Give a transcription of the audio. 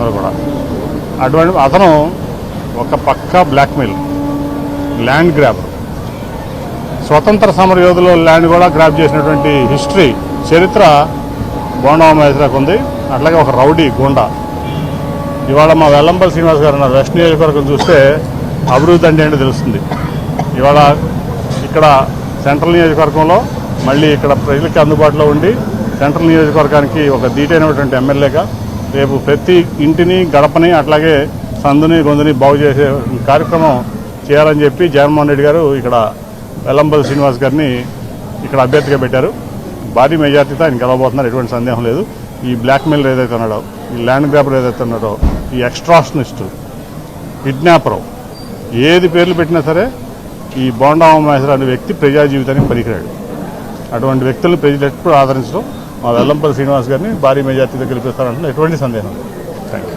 అందరూ కూడా. అటువంటి అతను ఒక పక్కా బ్లాక్మెయిల్, ల్యాండ్ గ్రాబ్, స్వతంత్ర సమర యోధుల ల్యాండ్ కూడా గ్రాబ్ చేసినటువంటి హిస్టరీ, చరిత్ర బోండా ఉమామహేశ్వరరావుకు ఉంది. అట్లాగే ఒక రౌడీ గుండా. ఇవాళ మా వెల్లంపల్లి శ్రీనివాస్ గారు ఉన్నారు. వెస్ట్ నియోజకవర్గం చూస్తే అభివృద్ధి అంటే ఏంటో తెలుస్తుంది. ఇవాళ ఇక్కడ సెంట్రల్ నియోజకవర్గంలో మళ్ళీ ఇక్కడ ప్రజలకి అందుబాటులో ఉండి సెంట్రల్ నియోజకవర్గానికి ఒక ధీటైనటువంటి ఎమ్మెల్యేగా రేపు ప్రతి ఇంటిని, గడపని, అట్లాగే సందుని, గొంతుని బాగు చేసే కార్యక్రమం చేయాలని చెప్పి జగన్మోహన్ రెడ్డి గారు ఇక్కడ వెల్లంపల్లి శ్రీనివాస్ గారిని ఇక్కడ అభ్యర్థిగా పెట్టారు. భారీ మెజార్టీతో ఆయన గెలవబోతున్నారు, ఎటువంటి సందేహం లేదు. ఈ బ్లాక్మెయిల్ ఏదైతే ఉన్నాడో, ఈ ల్యాండ్ గ్రాబర్ ఏదైతే ఉన్నాడో, ఈ ఎక్స్ట్రాషనిస్టు, కిడ్నాపరు, ఏది పేర్లు పెట్టినా సరే ఈ బోండా ఉమామహేశ్వరరావు అనే వ్యక్తి ప్రజా జీవితానికి పనికిరాడు. అటువంటి వ్యక్తులను ప్రజలు ఎప్పుడు ఆదరించడం, మా వెల్లంపల్లి శ్రీనివాస్ గారిని భారీ మెజార్టీతో గెలిపిస్తారంటే ఎటువంటి సందేహం లేదు.